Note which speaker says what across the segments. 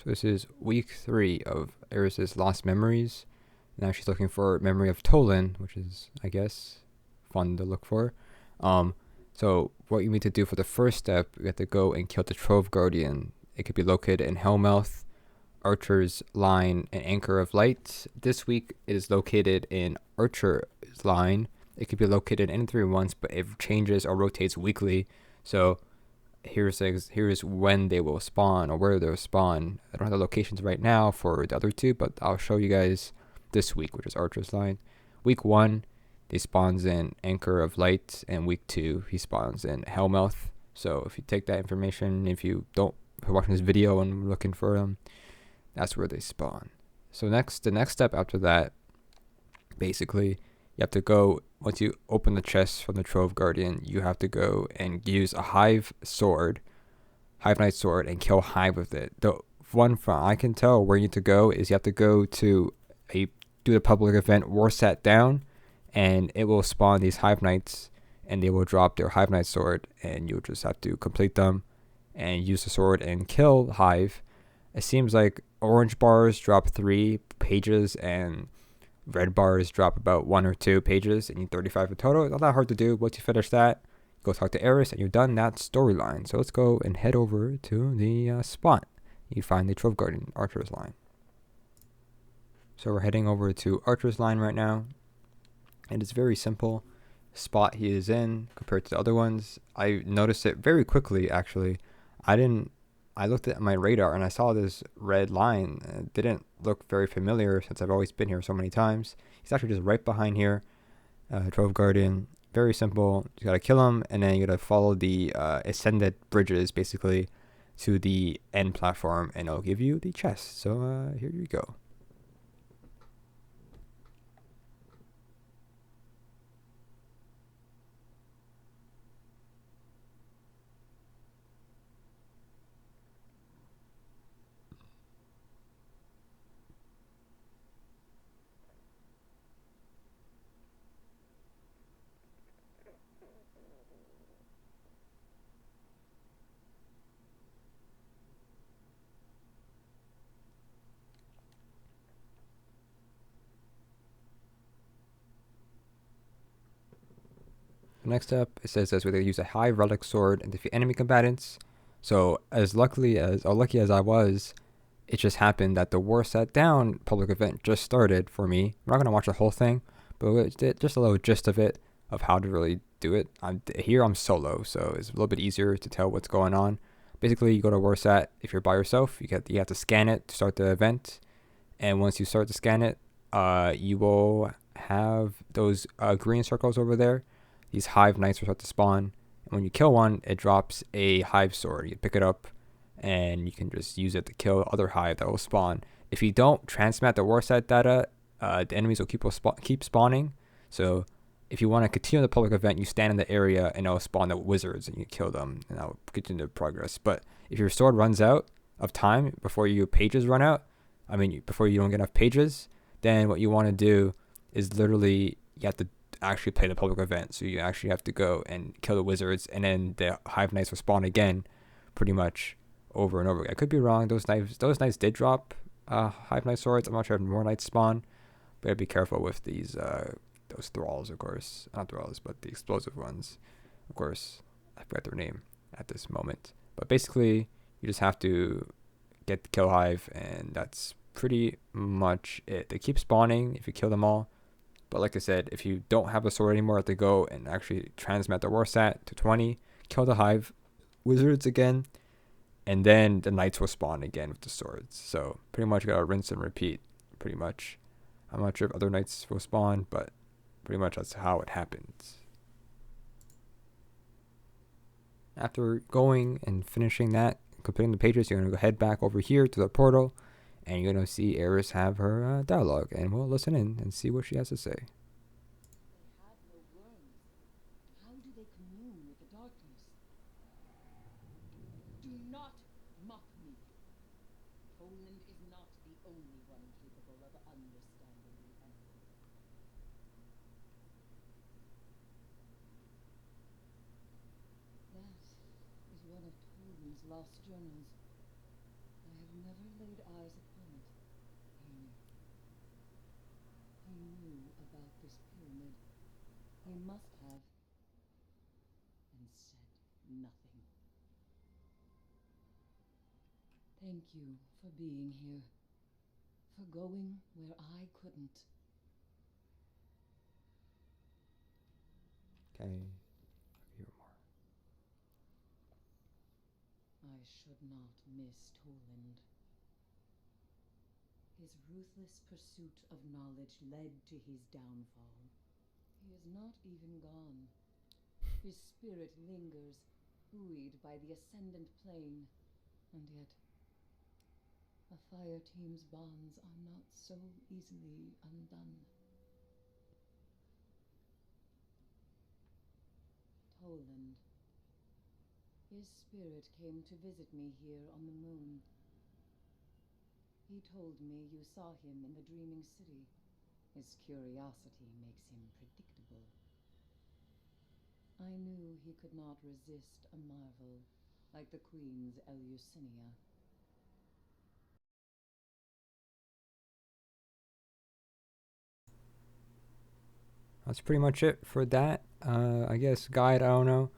Speaker 1: So this is week 3 of Eris's Lost Memories. Now she's looking for Memory of Toland, which is, I guess, fun to look for. So what you need to do for the first step, you have to go and kill the Troveguadian. It could be located in Hellsmouth, Archer's Line, and Anchor of Light. This week it is located in Archer's Line. It could be located in 3 once, but it changes or rotates weekly. So here's when they will spawn or where they'll spawn. I don't have the locations right now for the other 2, but I'll show you guys this week, which is Archer's Line. Week 1, he spawns in Anchor of Light, and week 2, he spawns in Hellsmouth. So if you take that information, if you're watching this video and looking for them, that's where they spawn. So the next step after that, basically, you have to go, once you open the chest from the Troveguadian, you have to go and use a Hive Knight sword, and kill Hive with it. The one from I can tell where you need to go is you have to go to do the public event War Sat Down, and it will spawn these Hive Knights, and they will drop their Hive Knight sword, and you'll just have to complete them and use the sword and kill Hive. It seems like orange bars drop 3 pages and red bars drop about 1 or 2 pages, and you need 35 in total. It's not that hard to do. Once you finish that, go talk to Eris, and you're done that storyline. So let's go and head over to the spot. You find the Troveguardian Archer's Line. So we're heading over to Archer's Line right now, and it's very simple spot he is in compared to the other ones. I noticed it very quickly, actually. I looked at my radar and I saw this red line. It didn't look very familiar since I've always been here so many times. He's actually just right behind here. Troveguardian. Very simple. You gotta kill him, and then you gotta follow the ascended bridges basically to the end platform, and it'll give you the chest. So here you go. Next up, it says we're going to use a high relic sword and defeat enemy combatants. So lucky as I was, it just happened that the War Sat Down public event just started for me. I'm not going to watch the whole thing, but just a little gist of it, of how to really do it. I'm solo, so it's a little bit easier to tell what's going on. Basically, you go to War Sat. If you're by yourself, you have to scan it to start the event. And once you start to scan it, you will have those green circles over there. These Hive Knights will start to spawn, and when you kill one, it drops a Hive sword. You pick it up, and you can just use it to kill other Hive that will spawn. If you don't transmat the War Sat data, the enemies will keep spawning. So if you want to continue the public event, you stand in the area, and it'll spawn the wizards, and you kill them, and that'll continue the progress. But if your sword runs out of time before your pages run out, before you don't get enough pages, then what you want to do is literally you have to actually play the public event. So you actually have to go and kill the wizards, and then the Hive Knights will spawn again, pretty much over and over again. I could be wrong. Those knights did drop Hive Knight swords. I'm not sure if more knights spawn, but be careful with these those thralls, of course. Not thralls, but the explosive ones. Of course, I forgot their name at this moment. But basically, you just have to get the kill Hive, and that's pretty much it. They keep spawning if you kill them all. But like I said, if you don't have a sword anymore, you have to go and actually transmit the War Sat to 20, kill the Hive wizards again, and then the knights will spawn again with the swords. So pretty much you gotta rinse and repeat, pretty much. I'm not sure if other knights will spawn, but pretty much that's how it happens. After going and finishing that, completing the pages, you're gonna go head back over here to the portal, and you're going to see Eris have her dialogue, and we'll listen in and see what she has to say.
Speaker 2: They have no worms. How do they commune with the darkness? Do not mock me. Toland is not the only one capable of understanding the enemy. That is one of Toland's lost journals. I have never laid Thank you for being here. For going where I couldn't.
Speaker 1: Okay. Hear more.
Speaker 2: I should not miss Toland. His ruthless pursuit of knowledge led to his downfall. He is not even gone. His spirit lingers, buoyed by the ascendant plane, and yet a fire team's bonds are not so easily undone. Toland. His spirit came to visit me here on the moon. He told me you saw him in the Dreaming City. His curiosity makes him predictable. I knew he could not resist a marvel like the Queen's Eleusinia.
Speaker 1: That's pretty much it for that. I guess guide, I don't know.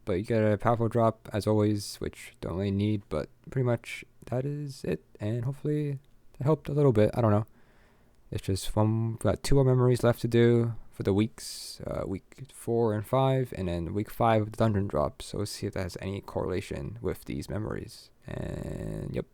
Speaker 1: But you get a powerful drop as always, which don't really need, but pretty much that is it. And hopefully that helped a little bit. I don't know. It's just one. We've got 2 more memories left to do for the weeks, week 4 and 5, and then week 5 of the dungeon drop. So let's see if that has any correlation with these memories. And yep.